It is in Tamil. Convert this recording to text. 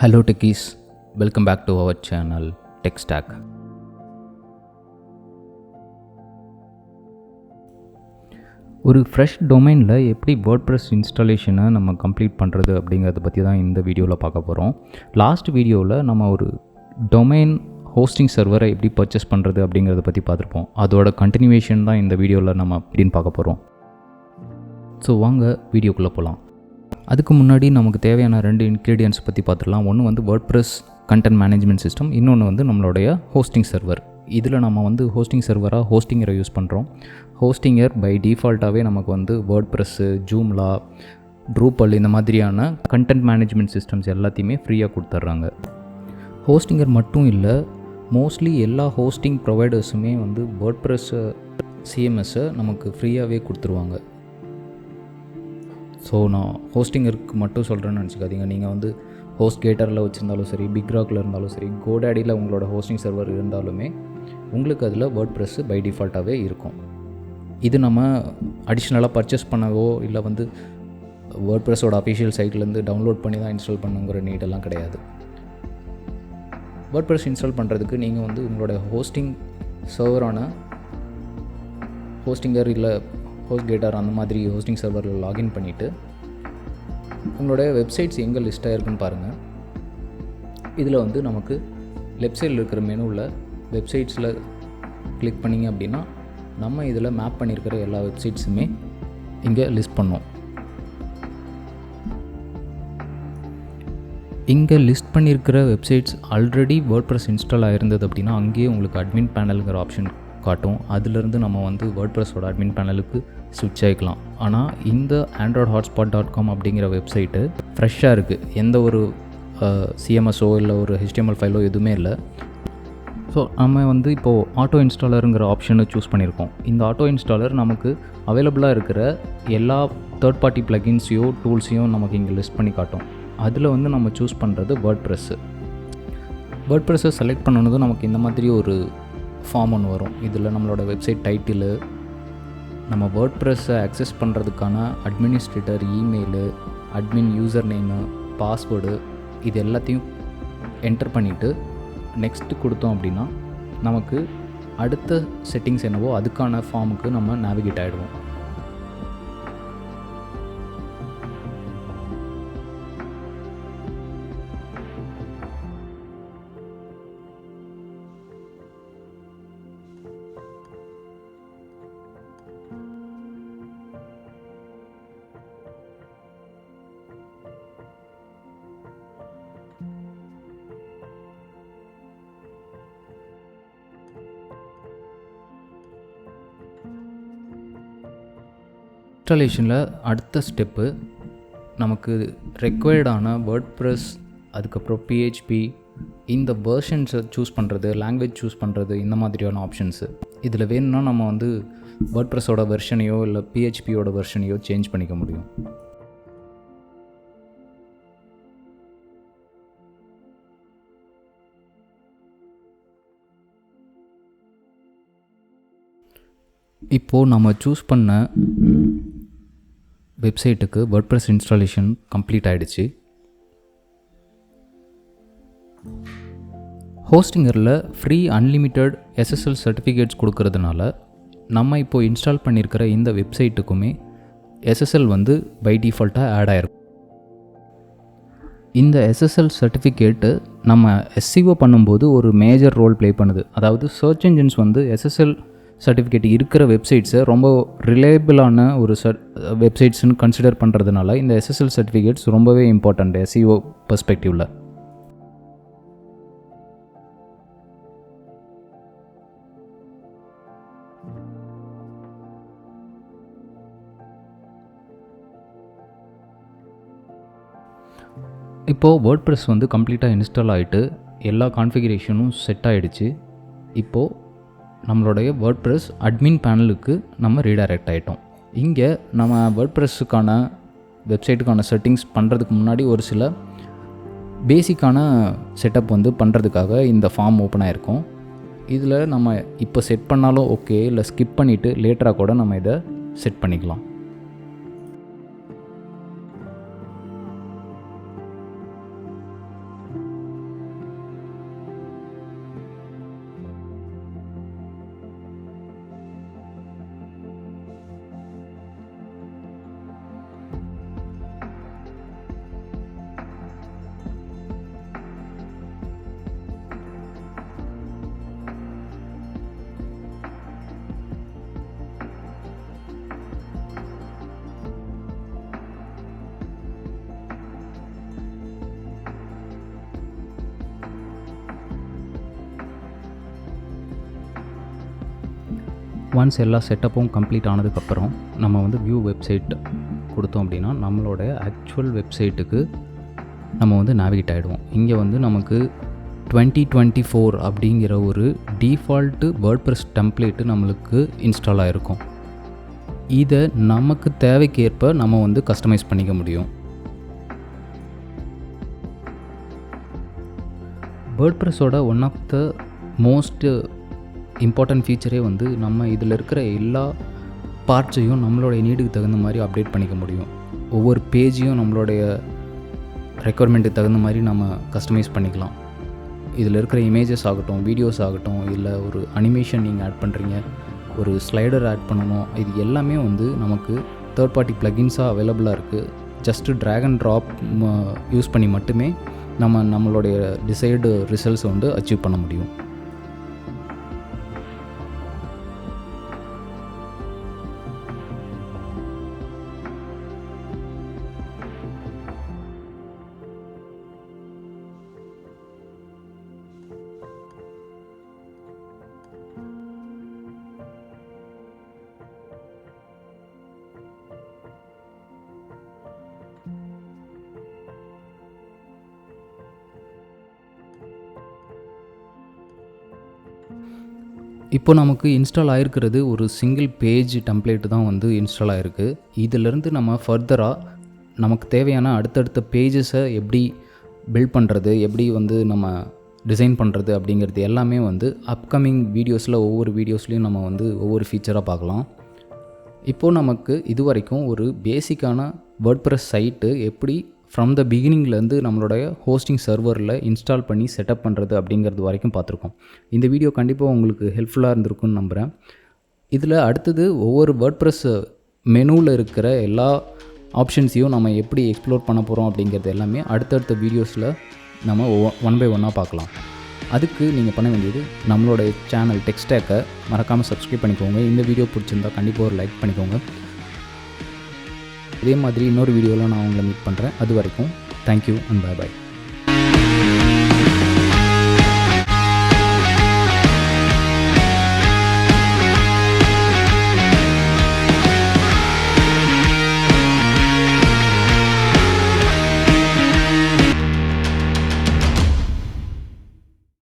Hello techies, welcome back to our channel Tech Stack. ஒரு ஃப்ரெஷ் டொமைனில் எப்படி வேர்ட்ப்ரெஸ் இன்ஸ்டாலேஷனை நம்ம கம்ப்ளீட் பண்ணுறது அப்படிங்கிறத பற்றி தான் இந்த வீடியோவில் பார்க்க போகிறோம். லாஸ்ட் வீடியோவில் நம்ம ஒரு டொமைன் ஹோஸ்டிங் சர்வரை எப்படி பர்ச்சேஸ் பண்ணுறது அப்படிங்கிறத பற்றி பார்த்துருப்போம். அதோட கண்டினியூவேஷன் தான் இந்த வீடியோவில் நம்ம எப்படின்னு பார்க்க போகிறோம். ஸோ வாங்க வீடியோக்குள்ளே போகலாம். அதுக்கு முன்னாடி நமக்கு தேவையான 2 இன்க்ரீடியன்ட்ஸ் பற்றி பார்த்துடலாம். ஒன்று வந்து வேர்ட்ப்ரெஸ் கண்டென்ட் மேனேஜ்மெண்ட் சிஸ்டம், இன்னொன்று வந்து நம்மளுடைய ஹோஸ்டிங் சர்வர். இதில் நம்ம வந்து ஹோஸ்டிங் சர்வராக ஹோஸ்டிங்கரை யூஸ் பண்ணுறோம். ஹோஸ்டிங்கர் பை டிஃபால்ட்டாகவே நமக்கு வந்து வேர்ட்ப்ரெஸ்ஸு, ஜூம்லா, ட்ரூப்பல் இந்த மாதிரியான கண்டென்ட் மேனேஜ்மெண்ட் சிஸ்டம்ஸ் எல்லாத்தையுமே ஃப்ரீயாக கொடுத்துட்றாங்க. ஹோஸ்டிங்கர் மட்டும் இல்லை, மோஸ்ட்லி எல்லா ஹோஸ்டிங் ப்ரொவைடர்ஸுமே வந்து வேர்ட்ப்ரெஸ்ஸை சிஎம்எஸ்ஸை நமக்கு ஃப்ரீயாகவே கொடுத்துருவாங்க. ஸோ நான் ஹோஸ்டிங்கருக்கு மட்டும் சொல்கிறேன்னு நினச்சிக்காதீங்க. நீங்கள் வந்து ஹோஸ்ட் கேட்டரில் வச்சுருந்தாலும் சரி, பிக் ராக்கில் இருந்தாலும் சரி, கோடாடியில் உங்களோட ஹோஸ்டிங் சர்வர் இருந்தாலுமே உங்களுக்கு அதில் வேர்ட்ப்ரெஸ் பை டிஃபால்ட்டாகவே இருக்கும். இது நம்ம அடிஷ்னலாக பர்ச்சேஸ் பண்ணவோ இல்லை வந்து வேர்ட்ப்ரெஸ்ஸோட அஃபிஷியல் சைட்லேருந்து டவுன்லோட் பண்ணி தான் இன்ஸ்டால் பண்ணுங்கிற நீடெல்லாம் கிடையாது. வேர்ட்ப்ரெஸ் இன்ஸ்டால் பண்ணுறதுக்கு நீங்கள் வந்து உங்களோட ஹோஸ்டிங் சர்வரான ஹோஸ்டிங்கர் இல்லை ஹோஸ்ட் கேட்டர் அந்த மாதிரி ஹோஸ்டிங் சர்வரில் லாகின் பண்ணிவிட்டு உங்களோட வெப்சைட்ஸ் எங்கே லிஸ்ட் ஆகிருக்குன்னு பாருங்கள். இதில் வந்து நமக்கு லெஃப்ட் சைடில் இருக்கிற மெனுவில் வெப்சைட்ஸில் கிளிக் பண்ணிங்க அப்படின்னா நம்ம இதில் மேப் பண்ணியிருக்கிற எல்லா வெப்சைட்ஸுமே இங்கே லிஸ்ட் பண்ணோம். இங்கே லிஸ்ட் பண்ணியிருக்கிற வெப்சைட்ஸ் ஆல்ரெடி வேர்ட்ப்ரெஸ் இன்ஸ்டால் ஆகிருந்தது அப்படின்னா அங்கேயே உங்களுக்கு அட்மின் பேனலுங்கிற ஆப்ஷன் காட்டும். அதிலிருந்து நம்ம வந்து வேர்ட்ப்ரெஸ்ஸோட அட்மின் பேனலுக்கு ஸ்விட்ச் ஆகிக்கலாம். ஆனால் இந்த androidhotspot.com அப்படிங்கிற வெப்சைட்டு ஃப்ரெஷ்ஷாக இருக்குது. எந்த ஒரு சிஎம்எஸ்ஓ இல்லை ஒரு HTML ஃபைலோ எதுவுமே இல்லை. ஸோ நம்ம வந்து இப்போது ஆட்டோ இன்ஸ்டாலருங்கிற ஆப்ஷனை சூஸ் பண்ணியிருக்கோம். இந்த ஆட்டோ இன்ஸ்டாலர் நமக்கு அவைலபிளாக இருக்கிற எல்லா தேர்ட் பார்ட்டி ப்ளகின்ஸையோ டூல்ஸையும் நமக்கு இங்கே லிஸ்ட் பண்ணி காட்டும். அதில் வந்து நம்ம சூஸ் பண்ணுறது வேர்ட்ப்ரெஸ்ஸு. வேர்ட்ப்ரெஸ்ஸை செலக்ட் பண்ணணுதும் நமக்கு இந்த மாதிரி ஒரு ஃபார்ம் ஒன்று வரும். இதில் நம்மளோட வெப்சைட் டைட்டிலு, நம்ம வேர்ட்ப்ரெஸ்ஸை அக்சஸ் பண்ணுறதுக்கான administrator email, admin user name, password, இது எல்லாத்தையும் என்டர் பண்ணிவிட்டு நெக்ஸ்ட்டு கொடுத்தோம் அப்படின்னா நமக்கு அடுத்த செட்டிங்ஸ் என்னவோ அதுக்கான ஃபார்முக்கு நம்ம நேவிகேட் ஆகிடுவோம். இன்ஸ்டாலேஷனில் அடுத்த ஸ்டெப்பு நமக்கு ரெக்வயர்டான வேர்ட்ப்ரெஸ், அதுக்கப்புறம் PHP, இந்த வெர்ஷன்ஸை சூஸ் பண்ணுறது, லாங்குவேஜ் சூஸ் பண்ணுறது, இந்த மாதிரியான ஆப்ஷன்ஸு. இதில் வேணும்னா நம்ம வந்து வேர்ட்ப்ரெஸ்ஸோட வெர்ஷனையோ இல்லை PHPயோட வெர்ஷனையோ சேஞ்ச் பண்ணிக்க முடியும். இப்போது நம்ம சூஸ் பண்ண வெப்சைட்டுக்கு வேர்ட்ப்ரெஸ் இன்ஸ்டாலேஷன் கம்ப்ளீட் ஆகிடுச்சு. ஹோஸ்டிங்கரில் ஃப்ரீ அன்லிமிட்டெட் SSL சர்டிஃபிகேட்ஸ் கொடுக்கறதுனால நம்ம இப்போது இன்ஸ்டால் பண்ணியிருக்கிற இந்த வெப்சைட்டுக்குமே SSL வந்து பை டிஃபால்ட்டாக ஆட் ஆகிருக்கும். இந்த SSL சர்டிஃபிகேட்டு நம்ம SEO பண்ணும்போது ஒரு மேஜர் ரோல் ப்ளே பண்ணுது. அதாவது சர்ச் இன்ஜின்ஸ் வந்து SSL சர்டிஃபிகேட் இருக்கிற வெப்சைட்ஸை ரொம்ப ரிலையபிளான ஒரு வெப்சைட்ஸ்னு கன்சிடர் பண்ணுறதுனால இந்த SSL சர்டிஃபிகேட்ஸ் ரொம்பவே இம்பார்ட்டண்ட் SEO பெர்ஸ்பெக்டிவில். இப்போது வேர்ட்ப்ரெஸ் வந்து கம்ப்ளீட்டாக இன்ஸ்டால் ஆகிட்டு எல்லா கான்ஃபிகரேஷனும் செட் ஆகிடுச்சு. இப்போது நம்மளுடைய வேர்ட்ப்ரெஸ் அட்மின் பேனலுக்கு நம்ம ரீடைரக்ட் ஆகிட்டோம். இங்கே நம்ம வேர்ட்ப்ரெஸ்ஸுக்கான வெப்சைட்டுக்கான செட்டிங்ஸ் பண்ணுறதுக்கு முன்னாடி ஒரு சில பேசிக்கான செட்டப் வந்து பண்ணுறதுக்காக இந்த ஃபார்ம் ஓப்பன் ஆகிருக்கும். இதில் நம்ம இப்போ செட் பண்ணாலும் ஓகே, இல்லை ஸ்கிப் பண்ணிவிட்டு லேட்டராக கூட நம்ம இதை செட் பண்ணிக்கலாம். ஒன்ஸ் எல்லா செட்டப்பும் கம்ப்ளீட் ஆனதுக்கப்புறம் நம்ம வந்து வியூ வெப்சைட் கொடுத்தோம் அப்படின்னா நம்மளோட ஆக்சுவல் வெப்சைட்டுக்கு நம்ம வந்து நேவிகேட் ஆகிடுவோம். இங்கே வந்து நமக்கு 2024 அப்படிங்கிற ஒரு டிஃபால்ட்டு வேர்ட்ப்ரெஸ் டெம்ப்ளேட்டு நம்மளுக்கு இன்ஸ்டால் ஆகிருக்கும். இதை நமக்கு தேவைக்கேற்ப நம்ம வந்து கஸ்டமைஸ் பண்ணிக்க முடியும். வேர்ட்ப்ரெஸ்ஸோட one of the most important ஃபீச்சரே வந்து நம்ம இதில் இருக்கிற எல்லா பார்ட்ஸையும் நம்மளுடைய நீடுக்கு தகுந்த மாதிரி அப்டேட் பண்ணிக்க முடியும். ஒவ்வொரு பேஜையும் நம்மளுடைய ரெக்குவயர்மெண்ட்டுக்கு தகுந்த மாதிரி நம்ம கஸ்டமைஸ் பண்ணிக்கலாம். இதில் இருக்கிற இமேஜஸ் ஆகட்டும், வீடியோஸ் ஆகட்டும், இல்லை ஒரு அனிமேஷன் நீங்கள் ஆட் பண்ணுறீங்க, ஒரு ஸ்லைடர் ஆட் பண்ணணும், இது எல்லாமே வந்து நமக்கு தேர்ட் பார்ட்டி ப்ளகின்ஸாக அவைலபிளாக இருக்குது. Just drag and drop use பண்ணி மட்டுமே நம்மளுடைய டிசைர்டு ரிசல்ட்ஸை வந்து அச்சீவ் பண்ண முடியும். இப்போ நமக்கு இன்ஸ்டால் ஆகிருக்கிறது ஒரு சிங்கிள் பேஜ் டெம்ப்ளேட்டு தான் வந்து இன்ஸ்டால் ஆகிருக்கு. இதிலேருந்து நம்ம ஃபர்தராக நமக்கு தேவையான அடுத்தடுத்த பேஜஸை எப்படி பில்ட் பண்ணுறது, எப்படி வந்து நம்ம டிசைன் பண்ணுறது அப்படிங்கிறது எல்லாமே வந்து அப்கமிங் வீடியோஸில் ஒவ்வொரு வீடியோஸ்லேயும் நம்ம வந்து ஒவ்வொரு ஃபீச்சராக பார்க்கலாம். இப்போது நமக்கு இது வரைக்கும் ஒரு பேசிக்கான வேர்ட்ப்ரெஸ் சைட்டு எப்படி ஃப்ரம் த பிகினிங்லேருந்து நம்மளுடைய ஹோஸ்டிங் சர்வரில் இன்ஸ்டால் பண்ணி செட்டப் பண்ணுறது அப்படிங்கிறது வரைக்கும் பார்த்துருக்கோம். இந்த வீடியோ கண்டிப்பாக உங்களுக்கு ஹெல்ப்ஃபுல்லாக இருந்திருக்குன்னு நம்புகிறேன். இதில் அடுத்தது ஒவ்வொரு வேர்ட்ப்ரெஸ் மெனுவில் இருக்கிற எல்லா ஆப்ஷன்ஸையும் நம்ம எப்படி எக்ஸ்ப்ளோர் பண்ண போகிறோம் அப்படிங்கிறது எல்லாமே அடுத்தடுத்த வீடியோஸில் நம்ம ஒன் பை ஒன்னாக பார்க்கலாம். அதுக்கு நீங்கள் பண்ண வேண்டியது நம்மளோட சேனல் டெக்ஸ்டேக்கை மறக்காமல் சப்ஸ்கிரைப் பண்ணிக்கோங்க. இந்த வீடியோ பிடிச்சிருந்தால் கண்டிப்பாக ஒரு லைக் பண்ணிக்கோங்க. இதே மாதிரி இன்னொரு வீடியோவில் நான் உங்களை மீட் பண்ணுறேன். அது வரைக்கும் தேங்க்யூ அண்ட் பை பாய்.